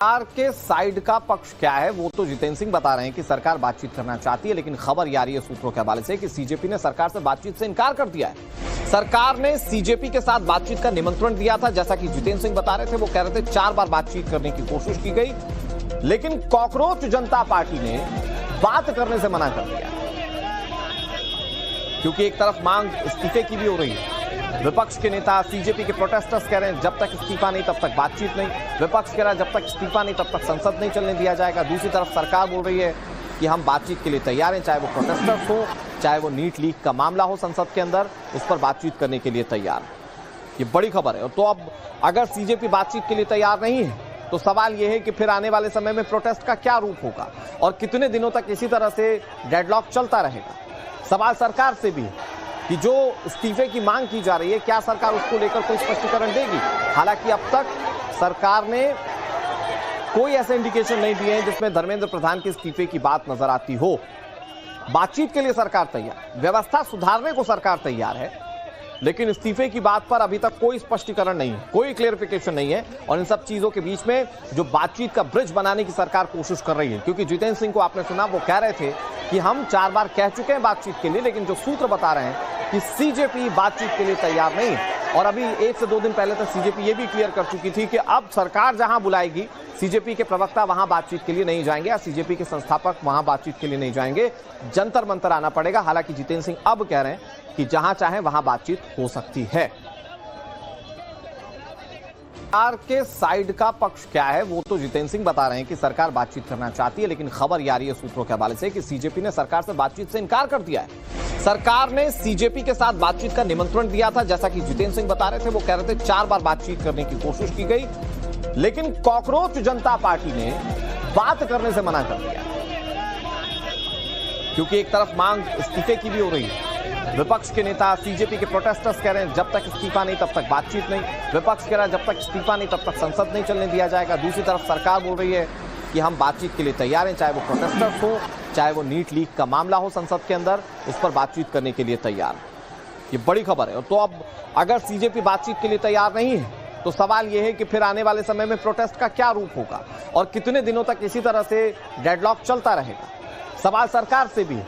सरकार के साइड का पक्ष क्या है वो तो जितेंद्र सिंह बता रहे हैं कि सरकार बातचीत करना चाहती है, लेकिन खबर ये आ रही है सूत्रों के हवाले से कि सीजेपी ने सरकार से बातचीत से इनकार कर दिया है। सरकार ने सीजेपी के साथ बातचीत का निमंत्रण दिया था, जैसा कि जितेंद्र सिंह बता रहे थे। वो कह रहे थे 4 बार बातचीत करने की कोशिश की गई, लेकिन कॉकरोच जनता पार्टी ने बात करने से मना कर दिया, क्योंकि एक तरफ मांग इस्तीफे की भी हो रही है। विपक्ष के नेता सीजेपी के प्रोटेस्टर्स कह रहे हैं जब तक इस्तीफा नहीं तब तक बातचीत नहीं। विपक्ष कह रहा है जब तक इस्तीफा नहीं तब तक संसद नहीं चलने दिया जाएगा। दूसरी तरफ सरकार बोल रही है कि हम बातचीत के लिए तैयार हैं, चाहे वो प्रोटेस्टर्स हो, चाहे वो नीट लीक का मामला हो संसद के अंदर, उस पर बातचीत करने के लिए तैयार। ये बड़ी खबर है। तो अब अगर सीजेपी बातचीत के लिए तैयार नहीं है तो सवाल यह है कि फिर आने वाले समय में प्रोटेस्ट का क्या रूप होगा और कितने दिनों तक इसी तरह से डेडलॉक चलता रहेगा। सवाल सरकार से भी कि जो इस्तीफे की मांग की जा रही है, क्या सरकार उसको लेकर कोई स्पष्टीकरण देगी। हालांकि अब तक सरकार ने कोई ऐसे इंडिकेशन नहीं दिए हैं जिसमें धर्मेंद्र प्रधान के इस्तीफे की बात नजर आती हो। बातचीत के लिए सरकार तैयार, व्यवस्था सुधारने को सरकार तैयार है, लेकिन इस्तीफे की बात पर अभी तक कोई स्पष्टीकरण नहीं है, कोई क्लियरिफिकेशन नहीं है। और इन सब चीजों के बीच में जो बातचीत का ब्रिज बनाने की सरकार कोशिश कर रही है, क्योंकि जितेंद्र सिंह को आपने सुना, वो कह रहे थे कि हम 4 बार कह चुके हैं बातचीत के लिए, लेकिन जो सूत्र बता रहे हैं कि सीजेपी बातचीत के लिए तैयार नहीं है। और अभी 1 से 2 दिन पहले तक सीजेपी ये भी क्लियर कर चुकी थी कि अब सरकार जहां बुलाएगी, सीजेपी के प्रवक्ता वहां बातचीत के लिए नहीं जाएंगे या सीजेपी के संस्थापक वहां बातचीत के लिए नहीं जाएंगे, जंतर मंतर आना पड़ेगा। हालांकि जितेंद्र सिंह अब कह रहे हैं कि जहां चाहे वहां बातचीत हो सकती है। सरकार के साइड का पक्ष क्या है वो तो जितेंद्र सिंह बता रहे हैं कि सरकार बातचीत करना चाहती है, लेकिन खबर ये आ रही है सूत्रों के हवाले से कि सीजेपी ने सरकार से बातचीत से इनकार कर दिया है। सरकार ने सीजेपी के साथ बातचीत का निमंत्रण दिया था, जैसा कि जितेंद्र सिंह बता रहे थे। वो कह रहे थे 4 बार बातचीत करने की कोशिश की गई, लेकिन कॉकरोच जनता पार्टी ने बात करने से मना कर दिया, क्योंकि एक तरफ मांग इस्तीफे की भी हो रही है। विपक्ष के नेता सीजेपी के प्रोटेस्टर्स कह रहे हैं जब तक इस्तीफा नहीं तब तक बातचीत नहीं। विपक्ष कह रहा है जब तक इस्तीफा नहीं तब तक संसद नहीं चलने दिया जाएगा। दूसरी तरफ सरकार बोल रही है कि हम बातचीत के लिए तैयार हैं, चाहे वो प्रोटेस्टर्स हो, चाहे वो नीट लीक का मामला हो संसद के अंदर, उस पर बातचीत करने के लिए तैयार। ये बड़ी खबर है। तो अब अगर सीजेपी बातचीत के लिए तैयार नहीं है तो सवाल यह है कि फिर आने वाले समय में प्रोटेस्ट का क्या रूप होगा और कितने दिनों तक इसी तरह से डेडलॉक चलता रहेगा। सवाल सरकार से भी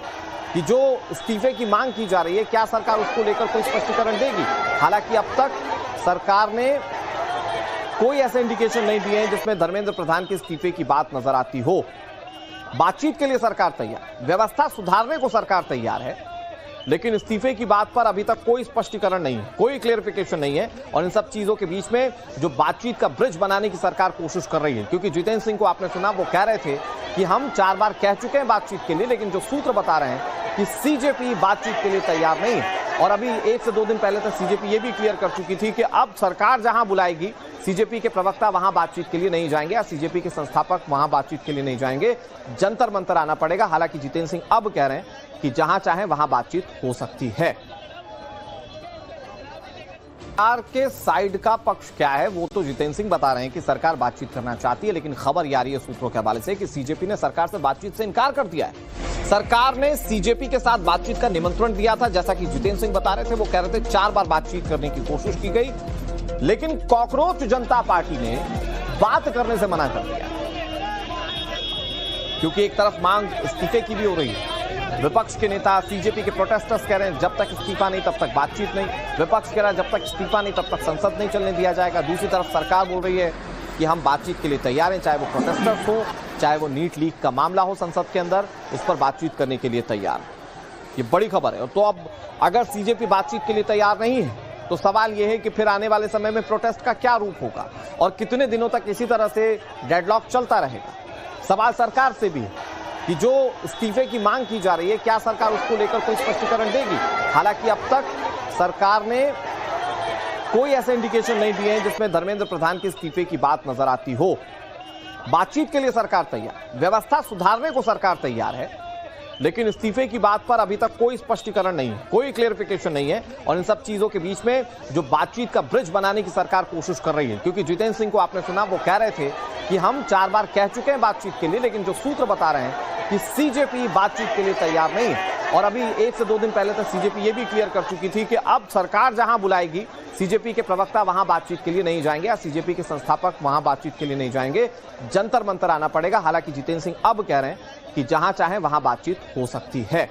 कि जो इस्तीफे की मांग की जा रही है, क्या सरकार उसको लेकर कोई स्पष्टीकरण देगी। हालांकि अब तक सरकार ने कोई ऐसे इंडिकेशन नहीं दिए हैं जिसमें धर्मेंद्र प्रधान के इस्तीफे की बात नजर आती हो। बातचीत के लिए सरकार तैयार, व्यवस्था सुधारने को सरकार तैयार है, लेकिन इस्तीफे की बात पर अभी तक कोई स्पष्टीकरण नहीं है, कोई क्लियरिफिकेशन नहीं है। और इन सब चीजों के बीच में जो बातचीत का ब्रिज बनाने की सरकार कोशिश कर रही है, क्योंकि जितेंद्र सिंह को आपने सुना, वो कह रहे थे कि हम 4 बार कह चुके हैं बातचीत के लिए, लेकिन जो सूत्र बता रहे हैं कि सीजेपी बातचीत के लिए तैयार नहीं है। और अभी 1 से 2 दिन पहले तक सीजेपी ये भी क्लियर कर चुकी थी कि अब सरकार जहां बुलाएगी, सीजेपी के प्रवक्ता वहां बातचीत के लिए नहीं जाएंगे या सीजेपी के संस्थापक वहां बातचीत के लिए नहीं जाएंगे, जंतर मंतर आना पड़ेगा। हालांकि जितेंद्र सिंह अब कह रहे हैं कि जहां चाहे वहां बातचीत हो सकती है। सरकार के साइड का पक्ष क्या है वो तो जितेंद्र सिंह बता रहे हैं कि सरकार बातचीत करना चाहती है, लेकिन खबर ये आ रही है सूत्रों के हवाले से कि सीजेपी ने सरकार से बातचीत से इनकार कर दिया है। सरकार ने सीजेपी के साथ बातचीत का निमंत्रण दिया था, जैसा कि जितेंद्र सिंह बता रहे थे। वो कह रहे थे 4 बार बातचीत करने की कोशिश की गई, लेकिन कॉकरोच जनता पार्टी ने बात करने से मना कर दिया, क्योंकि एक तरफ मांग इस्तीफे की भी हो रही है। विपक्ष के नेता सीजेपी के प्रोटेस्टर्स कह रहे हैं जब तक इस्तीफा नहीं तब तक बातचीत नहीं। विपक्ष कह रहा है जब तक इस्तीफा नहीं तब तक संसद नहीं चलने दिया जाएगा। दूसरी तरफ सरकार बोल रही है कि हम बातचीत के लिए तैयार हैं, चाहे वो प्रोटेस्टर्स हो, चाहे वो नीट लीक का मामला हो संसद के अंदर, उस पर बातचीत करने के लिए तैयार। ये बड़ी खबर है। तो अब अगर सीजेपी बातचीत के लिए तैयार नहीं है तो सवाल यह है कि फिर आने वाले समय में प्रोटेस्ट का क्या रूप होगा और कितने दिनों तक इसी तरह से डेडलॉक चलता रहेगा। सवाल सरकार से भी कि जो इस्तीफे की मांग की जा रही है, क्या सरकार उसको लेकर कोई स्पष्टीकरण देगी। हालांकि अब तक सरकार ने कोई ऐसे इंडिकेशन नहीं दिए हैं जिसमें धर्मेंद्र प्रधान के इस्तीफे की बात नजर आती हो। बातचीत के लिए सरकार तैयार, व्यवस्था सुधारने को सरकार तैयार है, लेकिन इस्तीफे की बात पर अभी तक कोई स्पष्टीकरण नहीं है, कोई क्लियरिफिकेशन नहीं है। और इन सब चीजों के बीच में जो बातचीत का ब्रिज बनाने की सरकार कोशिश कर रही है, क्योंकि जितेंद्र सिंह को आपने सुना, वो कह रहे थे कि हम 4 बार कह चुके हैं बातचीत के लिए, लेकिन जो सूत्र बता रहे हैं कि सीजेपी बातचीत के लिए तैयार नहीं है। और अभी 1 से 2 दिन पहले तक सीजेपी ये भी क्लियर कर चुकी थी कि अब सरकार जहां बुलाएगी सीजेपी के प्रवक्ता वहां बातचीत के लिए नहीं जाएंगे या सीजेपी के संस्थापक वहां बातचीत के लिए नहीं जाएंगे, जंतर मंतर आना पड़ेगा। हालांकि जितेंद्र सिंह अब कह रहे हैं कि जहां चाहे वहां बातचीत हो सकती है।